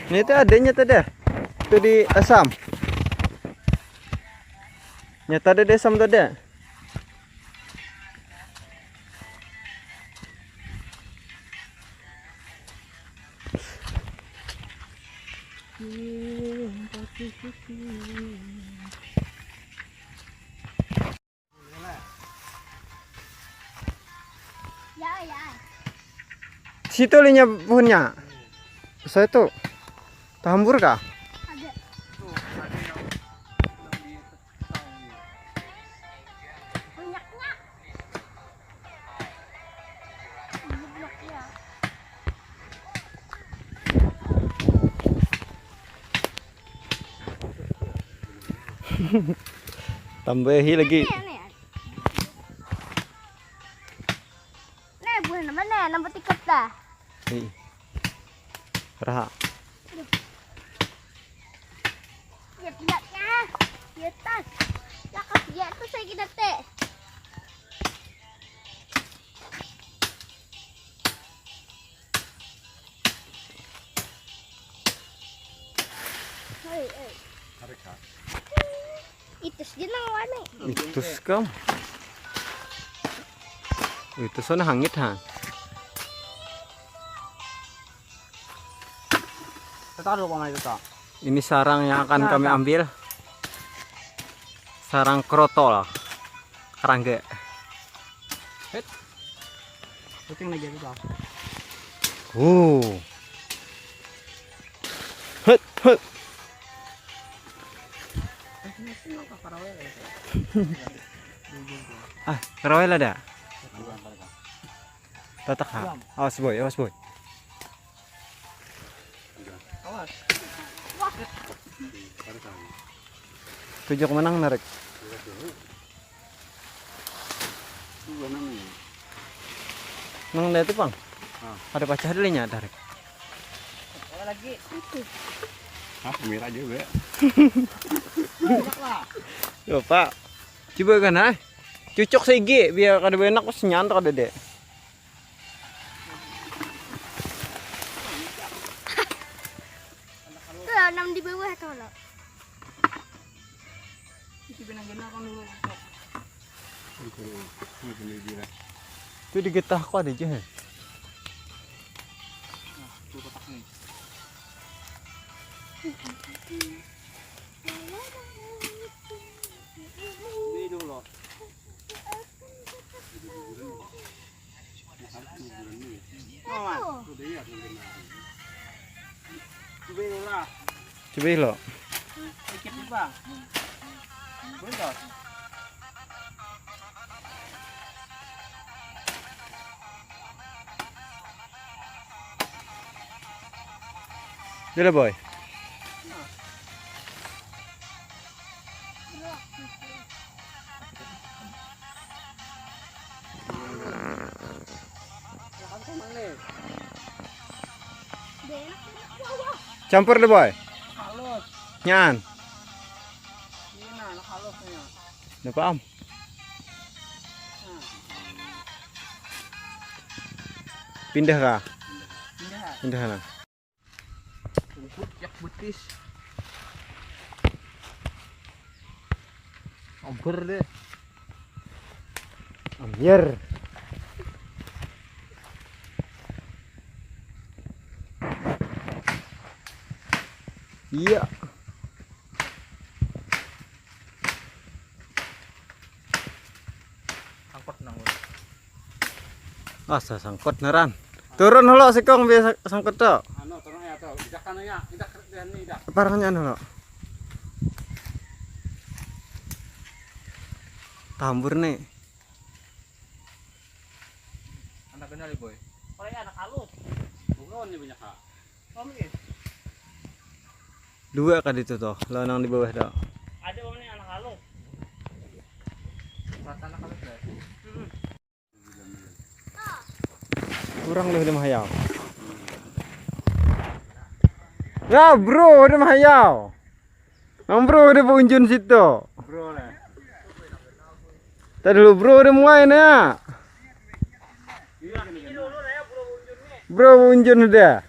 Ini tuh adanya tadi. Itu di asam. Nyata ada di asam tadi. Ya. Situ linya pohonnya. Saya tuh tambur kah? Ada. Banyaknya. Blok ya. Tambahi lagi. Nih, buah mana? Nampak tiket dah. Nih. Raha. Ya tidaknya. Ya tas. Lakap dia tu saya kita teh. Hei. Itu saja nang warna. Itu skam. Itu sana hangit ha. Taruh apa itu tak? Ini sarang yang akan kami ambil. Sarang krotol. Kerangga. Puting lagi itu tak? Hut. Karawel ada. Tatak ha. Awas boy. Awas. Tujuh menang narik. Nang itu bang. Ada pecah dulunya tarik. Lagi. Merah juga. Yo pak. Coba kan ah. Cucuk segi biar kada enak pas nyantok ada dek. Tuh, 6 di bawah tu lo. Itu di getah kok ada je. Dulu. Coba lo. Dikit nih bang. Boleh tak? Dulu boy. Campur deh boy. Halus. Nyan. Ini nah, halusnya. Udah paham. Pindah kah? Pindah lah. Rumput yak betis. Amber deh. Amir. Iya. Angkot nang. Asa sangkut neran. Turun halo sikong biasa sangkut tuh. Ano, turun ya tuh. Idak kananya, idak ini idak. Parahnya halo. Tambur nih. Anak kenal boy. Kalau anak halus. Bukan nih banyak kak. Kamu ya? Dua kan itu tuh, lonang di bawah tuh. Ada orang nih anak halus. Rata anak halus ya. Kurang loh udah mahayau. Ya bro, udah mahayau. Bro udah punjun situ. Bro lah. Tadi dulu bro udah main ya. Bro unjun udah.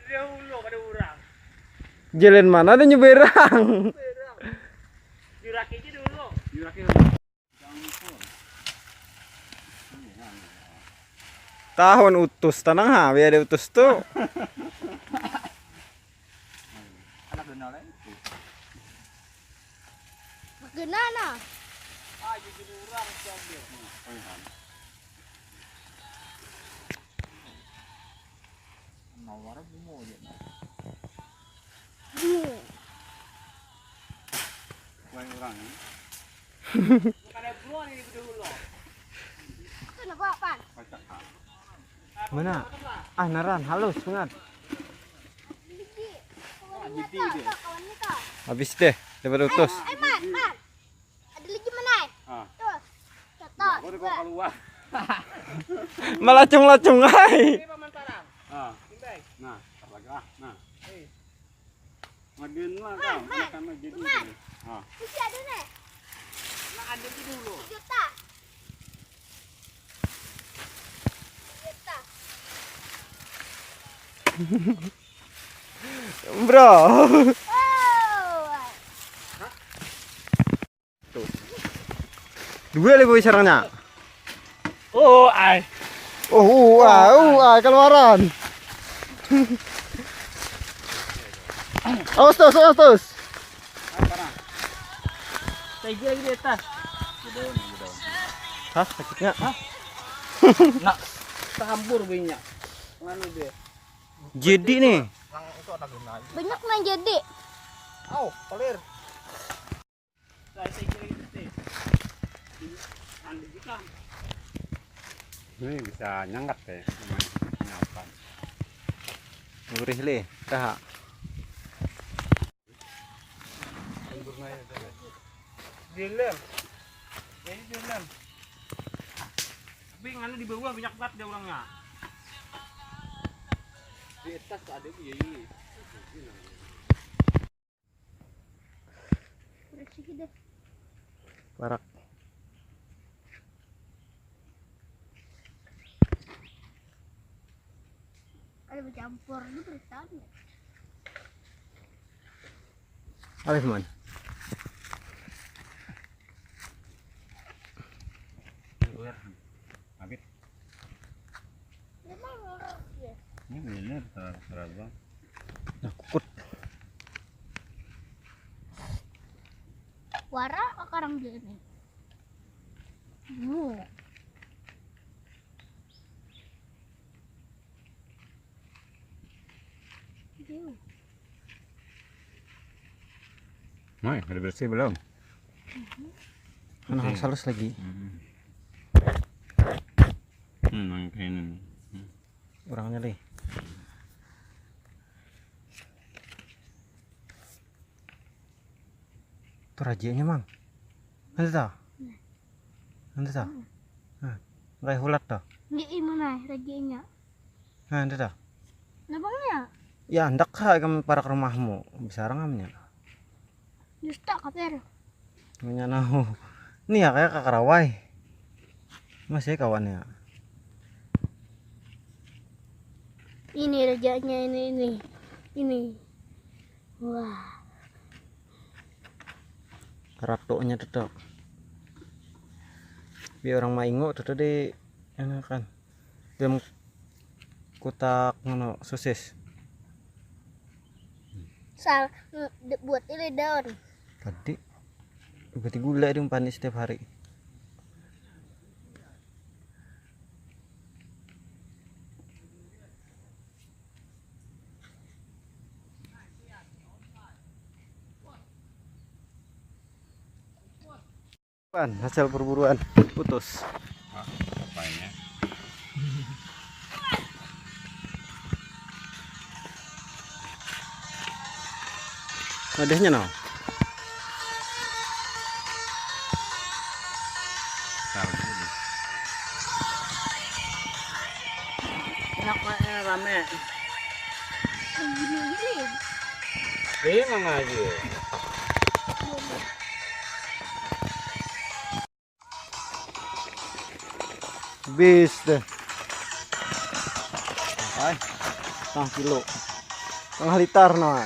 Dahulu kada urang. Jalan mana ada nyeberang. Juraki aja dulu. Juraki. Tahun utus tanang ha, biar ada utus tuh. Anak kenal itu. Bagaimana? Ah, jadi urang sambil. Nawar mau dia. Wah orang. Kada bro ni dulu. Kenapa, Pan? Pacak ha. Mana? Ah naran halus banget. Gigi. Gigi dia. Kawannya kak. Habis deh, dapat utus. Man. Ada lagi mana? Ah. Tuh. Contoh. Aku udah keluar. Melacung-lacung ay. Paman parang. Ah. Timbay. Nah, terlaga. Nah. Eh. Magen lah kau. Makan lagi dulu. Ah. Masih ada nih. Nak ada dulu. Juta. Juta. Bro. Oh. Dua lagi boy sarangnya. Oh, ai. Keluaran. Awas terus. Saya lagi di atas. Hah, sakitnya? Nak campur banyak. Nganu dia. Jadi nih. Lang itu anak kenal. Banyak main jadi. Au, pelir. Saya kira itu. Andi kita. Ini bisa nyangkat deh. Nyapa. Gurih le, kah? Dilem. Jadi dilem. Tapi nganu di bawah banyak banget dia orangnya. Di atas ada biaya. Bersih deh. Barak. Ada bercampur itu bersama. Alif man. Habis. Memang ya. Ini benar terasa. Nah, kukut. Wara sekarang dia nih. Mai, udah bersih belum? Mana harus halus lagi. Mangkain. Orangnya le. Itu rajanya mang. Nanti tau. Nanti tau. Nah, kayak hulat tau. Nggak mana rajinya? Nah, nanti tau. Nabangnya? Ya, hendak kamu para ke rumahmu. Bisa rangamnya. Justa kaper. Namanya nahu. Ini ya kayak kakarawai. Masih kawannya. Ini rajanya ini. Wah. Ratoknya tetap. Biar orang maingo tetap di enakan. Belum kotak ngono sosis. Buat ini daun. Tadi berarti gula dong panis setiap hari. Hasil perburuan putus. Apanya? Wadahnya no. Taruh dulu. Enak rame. Gini. Emang aja. Bis deh. Ay, 1 kilo. 1 liter na.